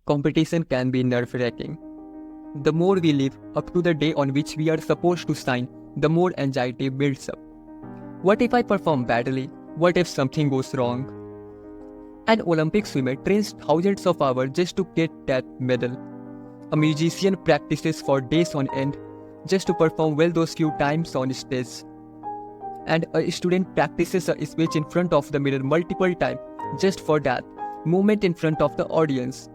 Competition can be nerve-wracking. The more we live up to the day on which we are supposed to shine, the more anxiety builds up. What if I perform badly? What if something goes wrong? An Olympic swimmer trains thousands of hours just to get that medal. A musician practices for days on end just to perform well those few times on stage. And a student practices a speech in front of the mirror multiple times just for that moment in front of the audience.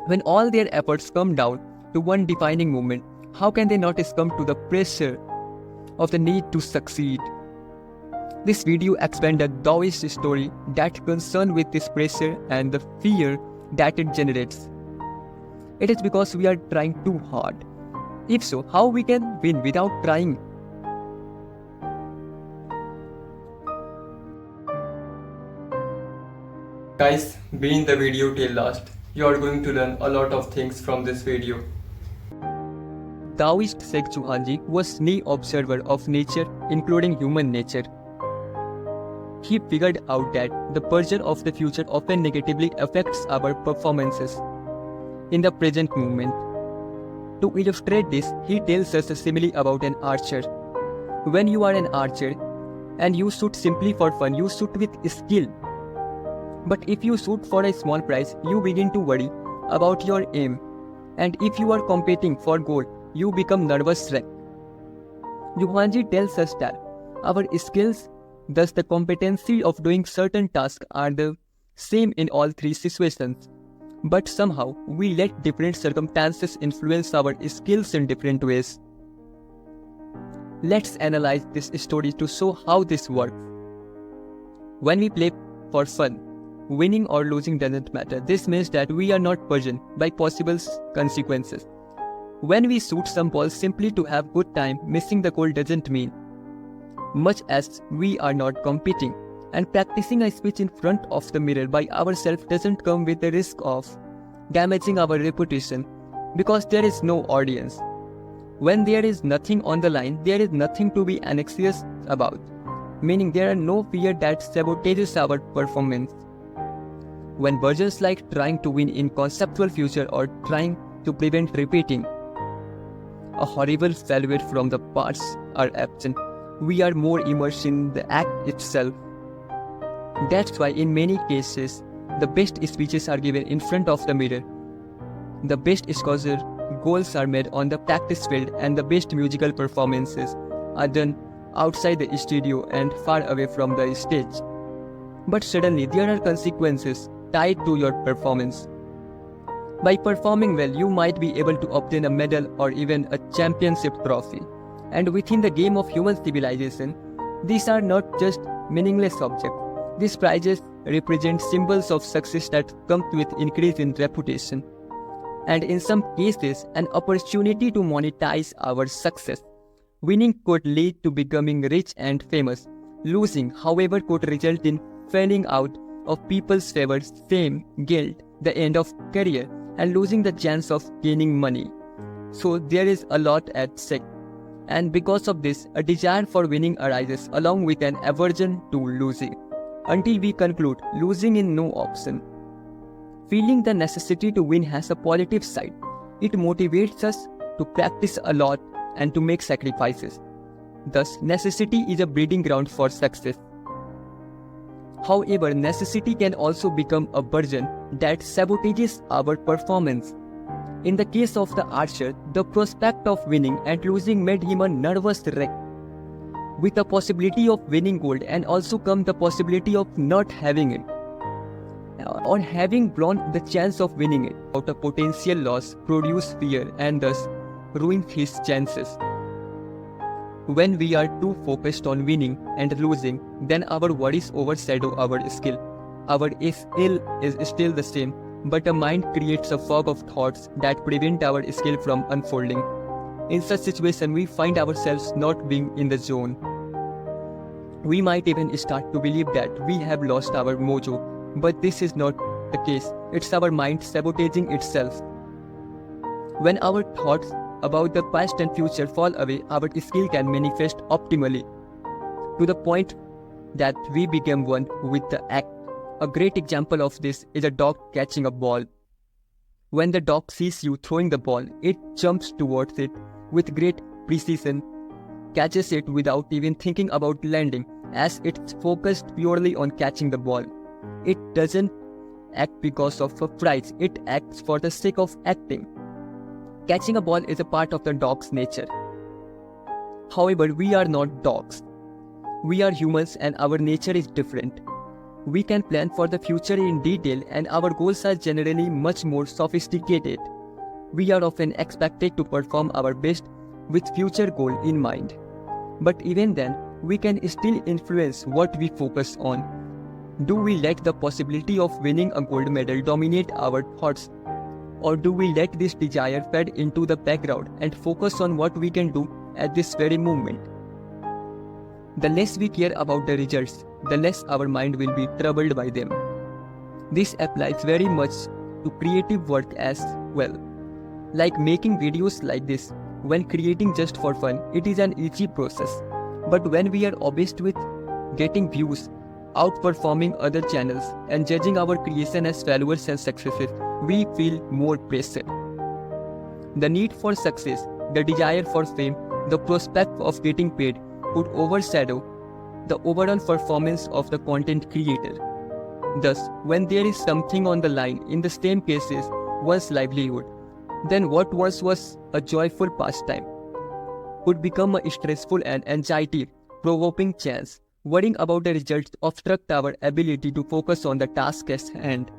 When all their efforts come down to one defining moment, how can they not succumb to the pressure of the need to succeed? This video expands the Taoist story that concern with this pressure and the fear that it generates. It is because we are trying too hard. If so, how we can win without trying? Guys, be in the video till last. You are going to learn a lot of things from this video. Taoist Sheikh Chauhan was an observer of nature, including human nature. He figured out that the version of the future often negatively affects our performances in the present moment. To illustrate this, he tells us a simile about an archer. When you are an archer and you shoot simply for fun, you shoot with skill. But if you shoot for a small prize, you begin to worry about your aim. And if you are competing for gold, you become nervous wreck. Chauhan tells us that our skills, thus the competency of doing certain tasks, are the same in all three situations. But somehow, we let different circumstances influence our skills in different ways. Let's analyze this story to show how this works. When we play for fun, winning or losing doesn't matter. This means that we are not burdened by possible consequences. When we shoot some balls simply to have good time, missing the goal doesn't mean much, as we are not competing. And practicing a speech in front of the mirror by ourselves doesn't come with the risk of damaging our reputation, because there is no audience. When there is nothing on the line, there is nothing to be anxious about, meaning there are no fear that sabotages our performance. When versions like trying to win in conceptual future or trying to prevent repeating a horrible failure from the past are absent, we are more immersed in the act itself. That's why in many cases, the best speeches are given in front of the mirror. The best scorer goals are made on the practice field, and the best musical performances are done outside the studio and far away from the stage. But suddenly there are consequences tied to your performance. By performing well, you might be able to obtain a medal or even a championship trophy. And within the game of human civilization, these are not just meaningless objects. These prizes represent symbols of success that come with increase in reputation, and in some cases, an opportunity to monetize our success. Winning could lead to becoming rich and famous. Losing, however, could result in falling out of people's favor, shame, guilt, the end of career, and losing the chance of gaining money. So there is a lot at stake. And because of this, a desire for winning arises along with an aversion to losing, until we conclude losing is no option. Feeling the necessity to win has a positive side. It motivates us to practice a lot and to make sacrifices. Thus, necessity is a breeding ground for success. However, necessity can also become a burden that sabotages our performance. In the case of the archer, the prospect of winning and losing made him a nervous wreck. With the possibility of winning gold and also come the possibility of not having it, or having blown the chance of winning it. Out of potential loss produce fear and thus ruin his chances. When we are too focused on winning and losing, then our worries overshadow our skill. Our skill is still the same, but a mind creates a fog of thoughts that prevent our skill from unfolding. In such situation, we find ourselves not being in the zone. We might even start to believe that we have lost our mojo, but this is not the case. It's our mind sabotaging itself. When our thoughts about the past and future fall away, our skill can manifest optimally, to the point that we become one with the act. A great example of this is a dog catching a ball. When the dog sees you throwing the ball, it jumps towards it with great precision, catches it without even thinking about landing, as it's focused purely on catching the ball. It doesn't act because of a prize, it acts for the sake of acting. Catching a ball is a part of the dog's nature. However, we are not dogs. We are humans and our nature is different. We can plan for the future in detail and our goals are generally much more sophisticated. We are often expected to perform our best with future goal in mind. But even then, we can still influence what we focus on. Do we let the possibility of winning a gold medal dominate our thoughts? Or do we let this desire fade into the background and focus on what we can do at this very moment? The less we care about the results, the less our mind will be troubled by them. This applies very much to creative work as well. Like making videos like this, when creating just for fun, it is an easy process. But when we are obsessed with getting views, outperforming other channels, and judging our creation as failures and successes, we feel more pressure. The need for success, the desire for fame, the prospect of getting paid could overshadow the overall performance of the content creator. Thus, when there is something on the line, in the same cases, one's livelihood, then what once was a joyful pastime could become a stressful and anxiety-provoking chance. Worrying about the results obstruct our ability to focus on the task at hand.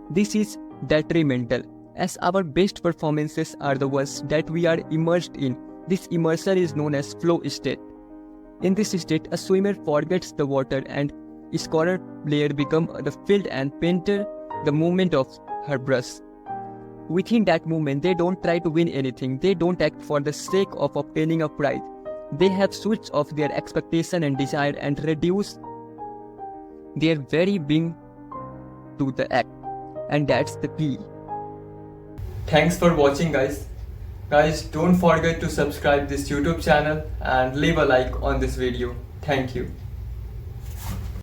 This is detrimental, as our best performances are the ones that we are immersed in. This immersion is known as flow state. In this state, a swimmer forgets the water and a soccer player becomes the field and painter the movement of her brush. Within that movement, they don't try to win anything. They don't act for the sake of obtaining a prize. They have switched off their expectation and desire and reduce their very being to the act. And that's the key. Thanks for watching, guys. Guys, don't forget to subscribe this YouTube channel and leave a like on this video. Thank you.